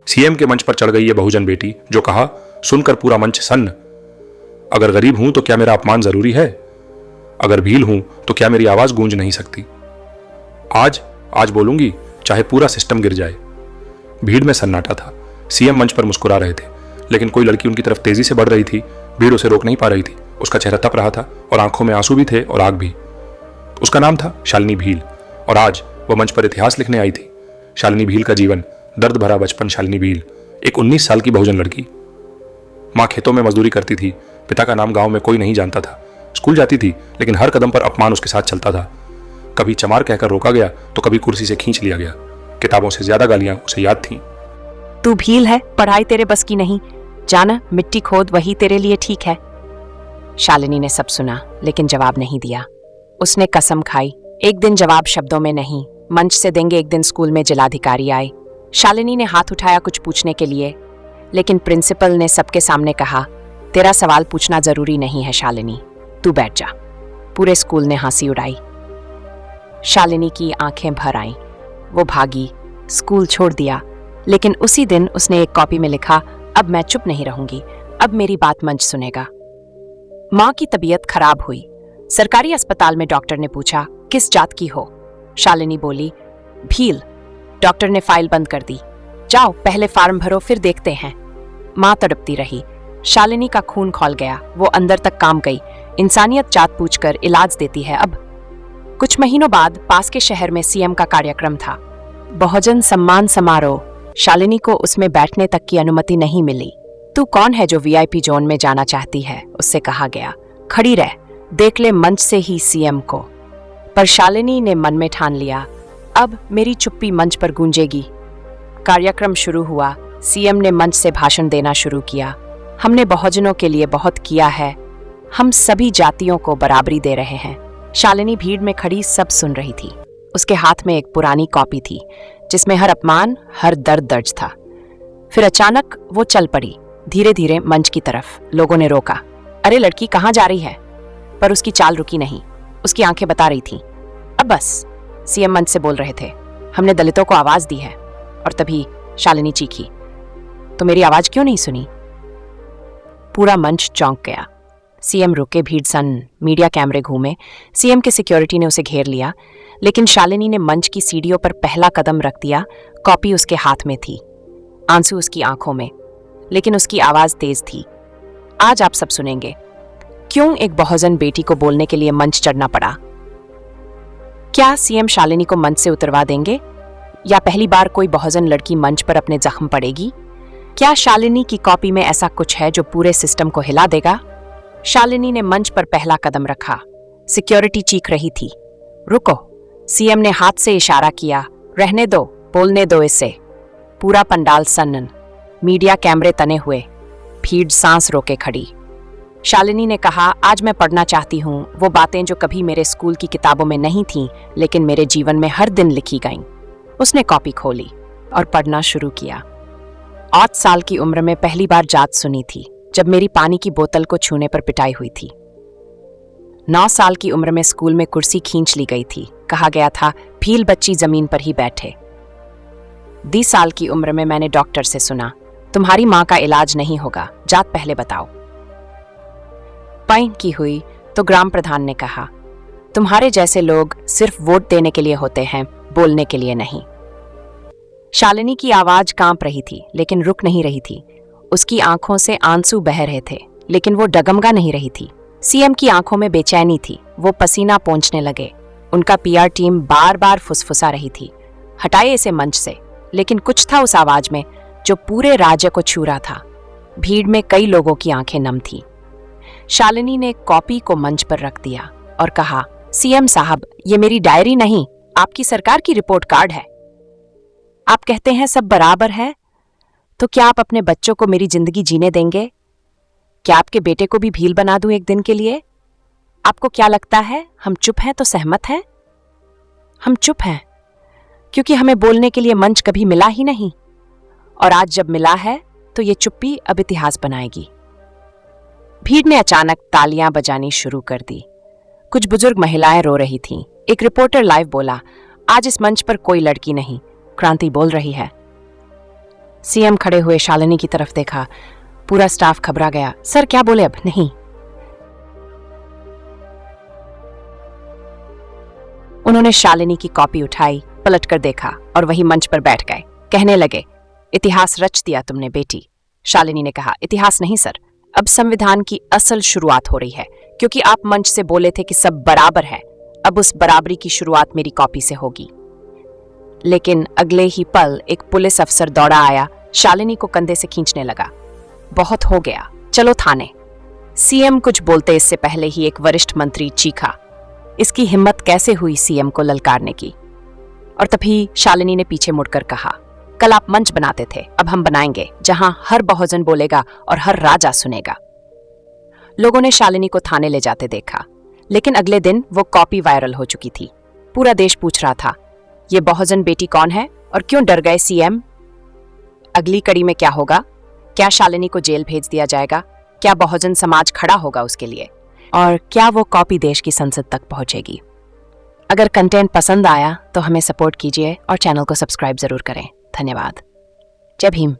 CM के मंच पर चढ़ गई ये बहुजन बेटी, जो कहा, सुनकर पूरा मंच सन्न। अगर गरीब हूं तो क्या मेरा अपमान जरूरी है? अगर भील हूं तो क्या मेरी आवाज गूंज नहीं सकती? आज बोलूंगी, चाहे पूरा सिस्टम गिर जाए। भीड़ में सन्नाटा था। सीएम मंच पर मुस्कुरा रहे थे, लेकिन कोई लड़की उनकी तरफ तेजी से बढ़ रही थी। भीड़ उसे रोक नहीं पा रही थी। उसका चेहरा तप रहा था और आंखों में आंसू भी थे और आग भी। उसका नाम था शालिनी भील, और आज वह मंच पर इतिहास लिखने आई थी। शालिनी भील का जीवन, दर्द भरा बचपन। शालिनी भील एक 19 साल की बहुजन लड़की। माँ खेतों में मजदूरी करती थी। पिता का नाम गांव में कोई नहीं जानता था। स्कूल जाती थी, लेकिन हर कदम पर अपमान उसके साथ चलता था। कभी चमार कहकर रोका गया तो कभी कुर्सी से खींच लिया गया। किताबों से ज्यादा गालियां उसे याद थीं। तू भील है, पढ़ाई तेरे बस की नहीं, जाना मिट्टी खोद, वही तेरे लिए ठीक है। शालिनी ने सब सुना, लेकिन जवाब नहीं दिया। उसने कसम खाई, एक दिन जवाब शब्दों में नहीं, मंच से देंगे। एक दिन स्कूल में जिलाधिकारी आए। शालिनी ने हाथ उठाया कुछ पूछने के लिए, लेकिन प्रिंसिपल ने सबके सामने कहा, तेरा सवाल पूछना जरूरी नहीं है शालिनी, तू बैठ जा। पूरे स्कूल ने हंसी उड़ाई। शालिनी की आंखें भर आईं। वो भागी, स्कूल छोड़ दिया। लेकिन उसी दिन उसने एक कॉपी में लिखा, अब मैं चुप नहीं रहूंगी, अब मेरी बात मंच सुनेगा। माँ की तबीयत खराब हुई। सरकारी अस्पताल में डॉक्टर ने पूछा, किस जात की हो? शालिनी बोली, भील। डॉक्टर ने फाइल बंद कर दी। जाओ पहले फॉर्म भरो, फिर देखते हैं। माँ तड़पती रही। शालिनी का खून खौल गया। वो अंदर तक काम गई। इंसानियत जात पूछकर इलाज देती है अब। कुछ महीनों बाद पास के शहर में सीएम का कार्यक्रम था, बहुजन सम्मान समारोह। शालिनी को उसमें बैठने तक की अनुमति नहीं मिली। तू कौन है जो वीआईपी जोन में जाना चाहती है? उससे कहा गया। खड़ी रह, देख ले मंच से ही सीएम को। पर शालिनी ने मन में ठान लिया, अब मेरी चुप्पी मंच पर गूंजेगी। कार्यक्रम शुरू हुआ। सीएम ने मंच से भाषण देना शुरू किया। हमने बहुजनों के लिए बहुत किया है, हम सभी जातियों को बराबरी दे रहे हैं। शालिनी भीड़ में खड़ी सब सुन रही थी। उसके हाथ में एक पुरानी कॉपी थी, जिसमें हर अपमान, हर दर्द दर्ज था। फिर अचानक वो चल पड़ी, धीरे धीरे मंच की तरफ। लोगों ने रोका, अरे लड़की कहाँ जा रही है? पर उसकी चाल रुकी नहीं। उसकी आंखें बता रही थीं, अब बस। सीएम मंच से बोल रहे थे, हमने दलितों को आवाज दी है। और तभी शालिनी चीखी, तो मेरी आवाज क्यों नहीं सुनी? पूरा मंच चौंक गया। सीएम रुके, भीड़ सन्न, मीडिया कैमरे घूमे। सीएम के सिक्योरिटी ने उसे घेर लिया, लेकिन शालिनी ने मंच की सीढ़ियों पर पहला कदम रख दिया। कॉपी उसके हाथ में थी, आंसू उसकी आंखों में, लेकिन उसकी आवाज तेज थी। आज आप सब सुनेंगे क्यों एक बहुजन बेटी को बोलने के लिए मंच चढ़ना पड़ा। क्या सीएम शालिनी को मंच से उतरवा देंगे, या पहली बार कोई बहुजन लड़की मंच पर अपने जख्म पड़ेगी? क्या शालिनी की कॉपी में ऐसा कुछ है जो पूरे सिस्टम को हिला देगा? शालिनी ने मंच पर पहला कदम रखा। सिक्योरिटी चीख रही थी, रुको। सीएम ने हाथ से इशारा किया, रहने दो, बोलने दो इसे। पूरा पंडाल सन्न, मीडिया कैमरे तने हुए। भीड़ सांस रोके खड़ी। शालिनी ने कहा, आज मैं पढ़ना चाहती हूँ वो बातें जो कभी मेरे स्कूल की किताबों में नहीं थीं, लेकिन मेरे जीवन में हर दिन लिखी गईं। उसने कॉपी खोली और पढ़ना शुरू किया। 8 साल की उम्र में पहली बार जात सुनी थी, जब मेरी पानी की बोतल को छूने पर पिटाई हुई थी। 9 साल की उम्र में स्कूल में कुर्सी खींच ली गई थी। कहा गया था, भील बच्ची जमीन पर ही बैठे। 20 साल की उम्र में मैंने डॉक्टर से सुना, तुम्हारी माँ का इलाज नहीं होगा, जात पहले बताओ। पैन की हुई तो ग्राम प्रधान ने कहा, तुम्हारे जैसे लोग सिर्फ वोट देने के लिए होते हैं, बोलने के लिए नहीं। शालिनी की आवाज कांप रही थी, लेकिन रुक नहीं रही थी। उसकी आंखों से आंसू बह रहे थे, लेकिन वो डगमगा नहीं रही थी। सीएम की आंखों में बेचैनी थी। वो पसीना पोंछने लगे। उनका पीआर टीम बार बार फुसफुसा रही थी, हटाए इसे मंच से। लेकिन कुछ था उस आवाज में जो पूरे राज्य को छू रहा था। भीड़ में कई लोगों की आंखें नम थी। शालिनी ने कॉपी को मंच पर रख दिया और कहा, सीएम साहब, ये मेरी डायरी नहीं, आपकी सरकार की रिपोर्ट कार्ड है। आप कहते हैं सब बराबर है, तो क्या आप अपने बच्चों को मेरी जिंदगी जीने देंगे? क्या आपके बेटे को भी भील बना दूं एक दिन के लिए? आपको क्या लगता है हम चुप हैं तो सहमत हैं? हम चुप हैं क्योंकि हमें बोलने के लिए मंच कभी मिला ही नहीं, और आज जब मिला है तो ये चुप्पी अब इतिहास बनाएगी। भीड़ ने अचानक तालियां बजानी शुरू कर दी। कुछ बुजुर्ग महिलाएं रो रही थीं। एक रिपोर्टर लाइव बोला, आज इस मंच पर कोई लड़की नहीं, क्रांति बोल रही है। सीएम खड़े हुए शालिनी की तरफ देखा। पूरा स्टाफ घबरा गया। सर क्या बोले अब? नहीं। उन्होंने शालिनी की कॉपी उठाई, पलटकर देखा और वही मंच पर बैठ गए। कहने लगे, इतिहास रच दिया तुमने बेटी। शालिनी ने कहा, इतिहास नहीं सर, अब संविधान की असल शुरुआत हो रही है, क्योंकि आप मंच से बोले थे कि सब बराबर है। अब उस बराबरी की शुरुआत मेरी कॉपी से होगी। लेकिन अगले ही पल एक पुलिस अफसर दौड़ा आया, शालिनी को कंधे से खींचने लगा। बहुत हो गया, चलो थाने। सीएम कुछ बोलते इससे पहले ही एक वरिष्ठ मंत्री चीखा, इसकी हिम्मत कैसे हुई सीएम को ललकारने की? और तभी शालिनी ने पीछे मुड़कर कहा, कल आप मंच बनाते थे, अब हम बनाएंगे जहां हर बहुजन बोलेगा और हर राजा सुनेगा। लोगों ने शालिनी को थाने ले जाते देखा, लेकिन अगले दिन वो कॉपी वायरल हो चुकी थी। पूरा देश पूछ रहा था, ये बहुजन बेटी कौन है और क्यों डर गए सीएम? अगली कड़ी में क्या होगा? क्या शालिनी को जेल भेज दिया जाएगा? क्या बहुजन समाज खड़ा होगा उसके लिए? और क्या वो कॉपी देश की संसद तक पहुंचेगी? अगर कंटेंट पसंद आया तो हमें सपोर्ट कीजिए और चैनल को सब्सक्राइब जरूर करें। धन्यवाद। जय भीम।